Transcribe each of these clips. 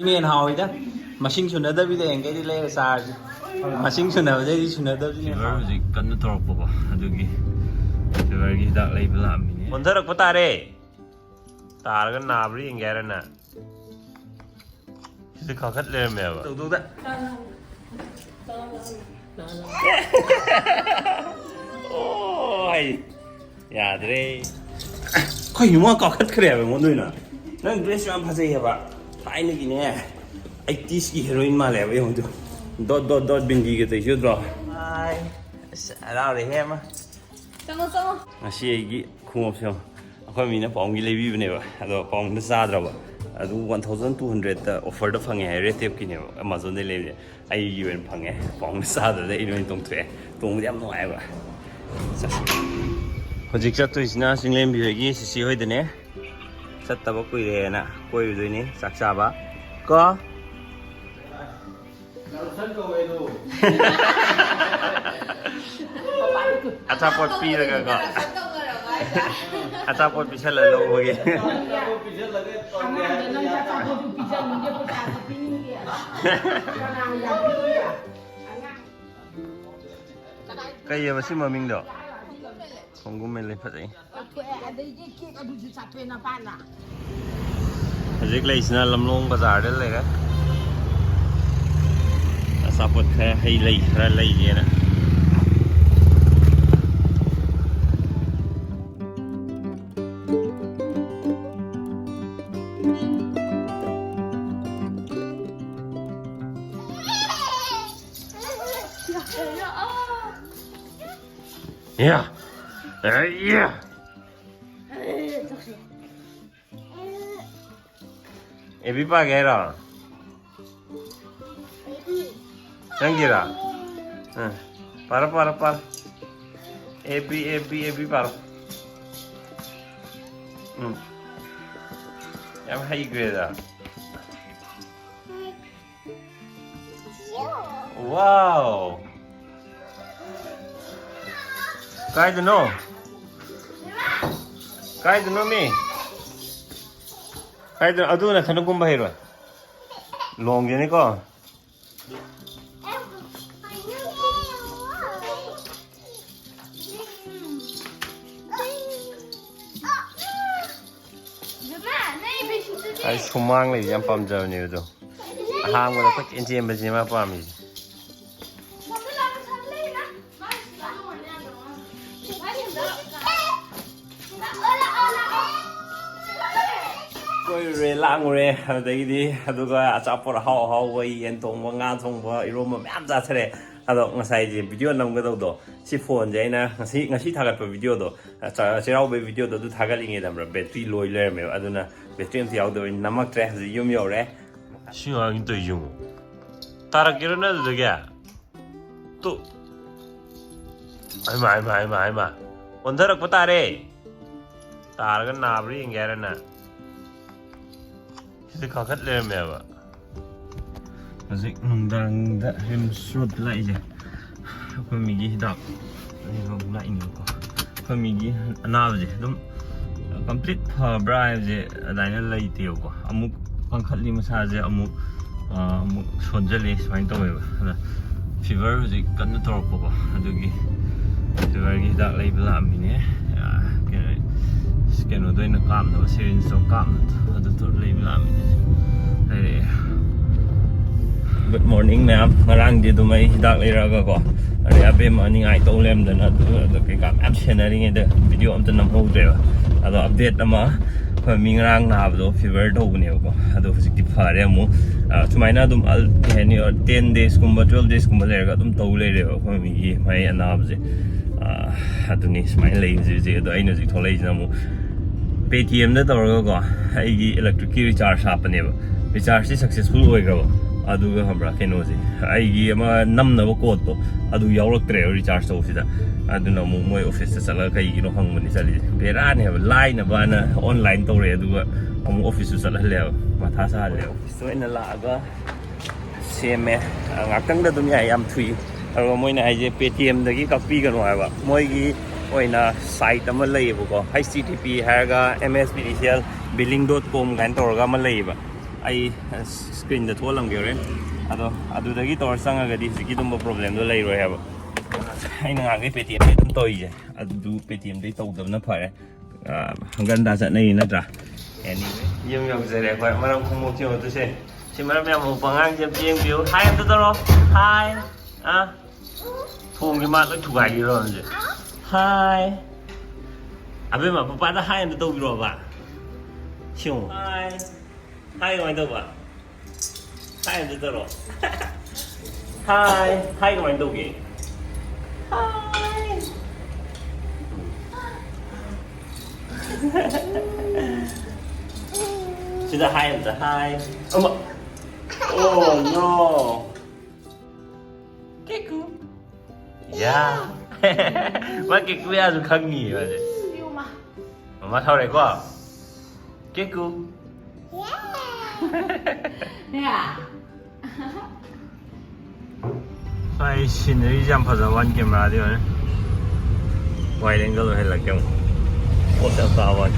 Miền hồi đó mà sinh xuân ở đây bây giờ cái đi lấy xa mà sinh xuân ở đây xuân ở đây Fever gì cần thọ bố adugi fever gi dak lay bela mini muốn thở được có ta đấy ta là cái nào bây giờ nghe rồi nè cái khó khăn lên mèo tụt tụt đấy ôi ya đây coi như mà khó khăn kìa vậy muốn nuôi nè nó dress làm phát gì vậy tại nó gì nè 80s की heroine mà lẹ vậy không được dot bindi cái tới chưa rồi ai sao để em á ngasi cái khung option akhoi mina pong gi lebi bne ba ado pong da sa dra ba adu 1200 ta offer da phange rate ki ne amazon de le ai yuan phange pong sa da de ino tong thwe tong yam noi ba hojik cha tu isna singlem bi gi si hoi de ne sat ta ba koi re na koi doi ne sak sa ba ko Atapot pi là cái gọi Atapot pi sẽ là lâu rồi cái gì mà xin mà mình được không có mình lên phát gì dịch lấy xin là làm luôn bazar đấyเลยครับAtapot cái hay lấy gì nè Yeah. Yeah. Ebi pa kera. Sanggira. Para. Ebi para. Em hay ghê à. Wow. Cái gì nó? Cái gì nó mi? Cái gì? Adu na thằng cũng bay rồi. Long gì này co? Ai sumang này em pam giờ nhiều rồi. Hàng của nó có chuyện gì mà gì mà pam gì? Re lang re đây đi aduga achapor hao wei en tong wa nga thong wa iroma map za thre ado ngasai ji video nam ga do si phone jai na ngasi thagat pa video do chirau be video do thagat linge dam ra battery loi le me aduna battery ti yaw do namak tre ji yum yo re shi wa ngi to yum tara kirana do ga to ai ma ondarak pata re tar ga na bri ngera na cái khó khăn lên mèo ạ dịch nung đang đã em sốt lại rồi không mình đi đọc nên không lại nhiều quá không mình đi nào gì đúng complete bribe gì đại nó lấy tiêu quá amuk con khát li massage amuk sồn dây lấy xoay tôi vậy fever gì cần nó torp quá được gì fever gì đã lấy làm mình nhé cái nó đây nó cam nó syringe nó cam nó tôi lấy làm đây good morning ma'am ngarang di tumai hidak lera ko ari Abemma ni ngai to lem dan cái cam action ari nge de video am tan ho de ado update ama ko mi ngarang na do fever do ne ko ado physically phare mu chumaina dum al heni 10 days kumba 12 days kumba lera dum to le re ko mi mai anab je aduni smile le je do ai no ji tholai na mu Paytm da tawra ko ai electric recharge hapane ba recharge successful oigraba aduga hambra keno ji ai ama namna ba code to adu yawraktre recharge to sida aduna mu moi office ta sala kai no hangmani sali bera ne line ba na online to re aduga amu office sala le matha sa le so ina la ga seme ngakang da dum ya yam thui aro moi na ai je Paytm da gi copy kan wa ba moi gi oina site ama lei ba ko http harga mspdcl billing.com kan torga ma lei ba ꯑꯩ ꯁ꯭ꯀ꯭ꯔꯤꯟꯗ ꯊꯣꯛꯍꯜꯂꯝꯒꯦ ꯍꯣꯔꯦꯟ ꯑꯗꯣ ꯑꯗꯨꯗꯒꯤ ꯇꯧꯔ ꯆꯪꯉꯒꯗꯤ ꯍꯧꯖꯤꯛꯀꯤ ꯑꯗꯨꯝꯕ ꯄ꯭ꯔꯣꯕ꯭ꯂꯦꯝꯗꯣ ꯂꯩꯔꯣꯏ ꯍꯥꯏꯕ ꯑꯩꯅ ꯉꯥꯡꯈꯩ ꯄꯦꯇꯤꯑꯦꯝꯗꯩ ꯑꯗꯨꯝ ꯇꯧꯔꯤꯁꯦ ꯑꯗꯨ ꯄꯦꯇꯤꯑꯦꯝꯗꯩ ꯇꯧꯗꯕꯅ ꯐꯔꯦ ꯍꯪꯒꯟꯗ ꯆꯠꯅꯩ ꯅꯠꯇ꯭ꯔꯥ ꯑꯦꯅꯤꯋꯦ ꯌꯨꯝ ꯌꯧꯖꯔꯦ ꯑꯩꯈꯣꯏ ꯃꯔꯝ ꯈꯣꯡꯎꯞꯁꯤ ꯌꯧꯗꯣꯏꯁꯦ ꯁꯤ ꯃꯔꯝ ꯌꯥꯝ ꯃꯣꯛꯄ ꯑꯉꯥꯡꯁꯦ ꯑꯝꯇ ꯌꯦꯡꯕꯤꯌꯨ ꯍꯥꯏ ꯑꯝꯇ ꯇꯧꯔꯣ ꯍꯥꯏ ꯊꯣꯡꯒꯤ ꯃꯥ ꯂꯣꯏ ꯊꯨꯒꯥꯏꯈꯤꯔꯣ ꯍꯧꯖꯤꯛ ꯍꯥꯏ ꯑꯕꯦꯝꯃ ꯄꯄꯥꯗ ꯍꯥꯏ ꯑꯝꯇ ꯇꯧꯕꯤꯔꯣꯕ ꯁꯤꯉꯨ ꯍꯥꯏ ꯍꯥꯏ ꯀꯃꯥꯏꯅ ꯇꯧꯕ ꯍꯥꯏ ꯑꯝꯇ ꯇꯧꯔꯣ ꯍꯥꯏ ꯀꯃꯥꯏꯅ ꯇꯧꯒꯦ sida hai amta hai oma oh no keku ya ma keku ya zu khangi ba je mama thau re ko keku yeah ai scenery jam phaja wan camera de ne wide angle lo helak kyung hotel ta wan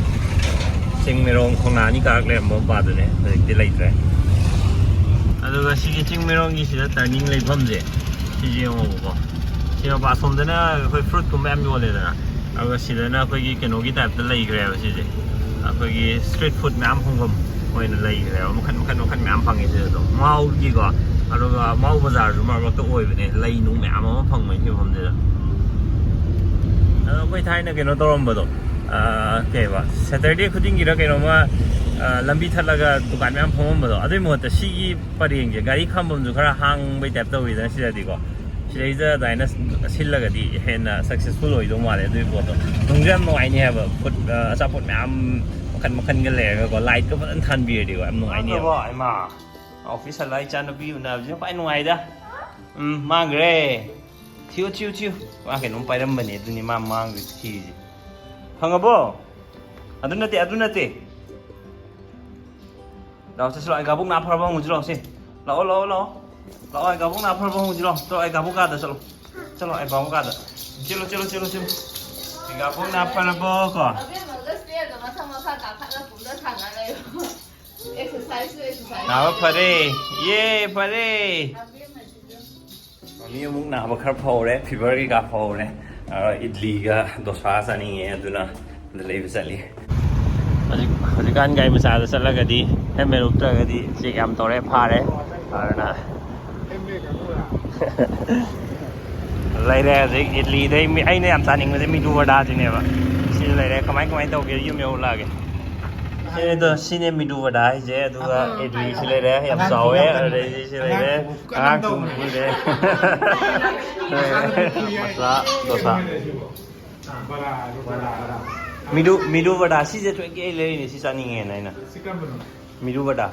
ching mirong khongna ni kak le mom pa de ne hojik lai tre aduga sigi ching mirong gi sida turning lai pham je si je mo ko si ba som de na khoi fruit kum am yo le da aduga sida na khoi gi keno gi type de lai gre ba si je khoi gi street food me am hong gam oi na lai gre ma khan me am phang gi se do mau gi ko aduga mau bazar ju ma to oi ba ne lai nu me am ma phang mai hi pham de ado khoi thai na keno torom ba do kay ba Saturday khuding gira kay noma lambi thalaga dukan myam phomom ba do adoi mohta sigi pareng je gari khambom ju khara hang bai tap to wi da sida di ko sida daina sillaga di hena successful oi do male doi bo to dungjam no ai ni ha ba put support myam makhan ga le ga ko light ko ban than bi di ko am no ai ni ba ai ma office lai chan bi na je pai no ai da mang gre chiu wa ke nom pai ram ba ne du ni ma mang gi thi Hangabo, adu nate. Lau se selo ai gabung na phar bang ujro se. Lau. Lau ai gabung na phar bang ujro. To ai gabung ka da selo. Selo ai gabung ka da. Chilo. Ai gabung na phar bo ko. Abemma gaskiya da mata maka ka kada ku da tanga ne exercise Na ba phare. Ye phare. Abemma ji Mami mung na ba khar phau re, fever gi ka phau re. Idli ga dosa sani nge aduna dalai bisali hodikan gai masa da salaga di hemme rukta ga di chek am tore phare arna lai re zik idli dai mi aina yam taning me mi du wada ji ne ba si lai re kamai tau ge yum yo la ge sine to sine mi du wada je aduga idli si lai re yam sawe are si lai re ang kum bu de masa dosa midu vada si je to ke le ni si sani nge na ina midu vada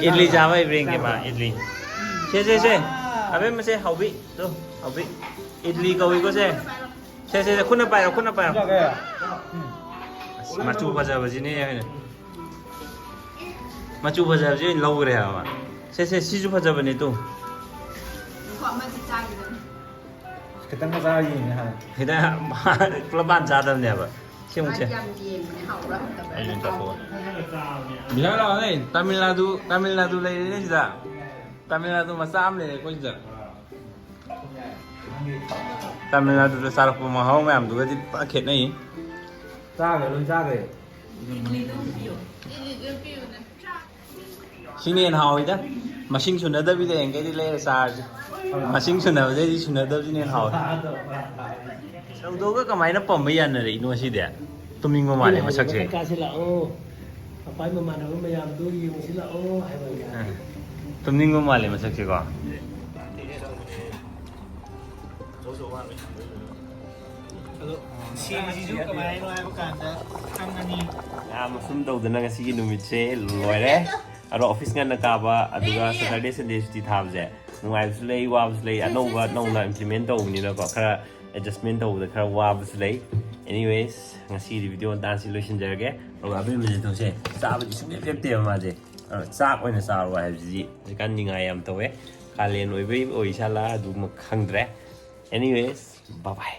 idli jawa bring ke ma idli se abe ma se haubi to haubi idli ko wi ko se khuna pai machu baja baji ne ya ne machu baja je lau gre ha ma se si ju baja bane to kita nggak tahu ini ha. Kita keleban cadam ni apa? Siapa sih? Ayun tahu. Bisa lah ni. Tamil Nadu lagi ni juga. Tamil Nadu masam ni kau juga. Tamil Nadu tu sarap pemahau macam tu jadi paket ni. Jaga, lu jaga. Sini yang hau itu, masing sudah ada bila yang kau di leher sah. Masing sudah ada di sudah ada sini yang hau. Selalu tu kamai na pembayan ni ino sih dia. Tuminggu mana masak sih. Kasih lah oh. Apa yang mana pun bayar tu yang sih lah oh. Tuminggu mana masak sih kau? Siapa kamai lu aku kan kan ni. Masum tahu dengan kasi numit se loire. Aro office nga nakaba aduga Saturday Sunday suti thabje. Nungai slay wab slay anova nongna implement taw ni na ko khara adjustment taw da khara wab slay. Anyways, ngasi di video dan si lotion jarge. Ro abi mi to se. Sa ba ji sung lep te ma je. Sa ko na sa ro ha ji. Kan ni ngai am tawe. Kalen oi be oi sala du ma khang dre. Anyways, bye bye.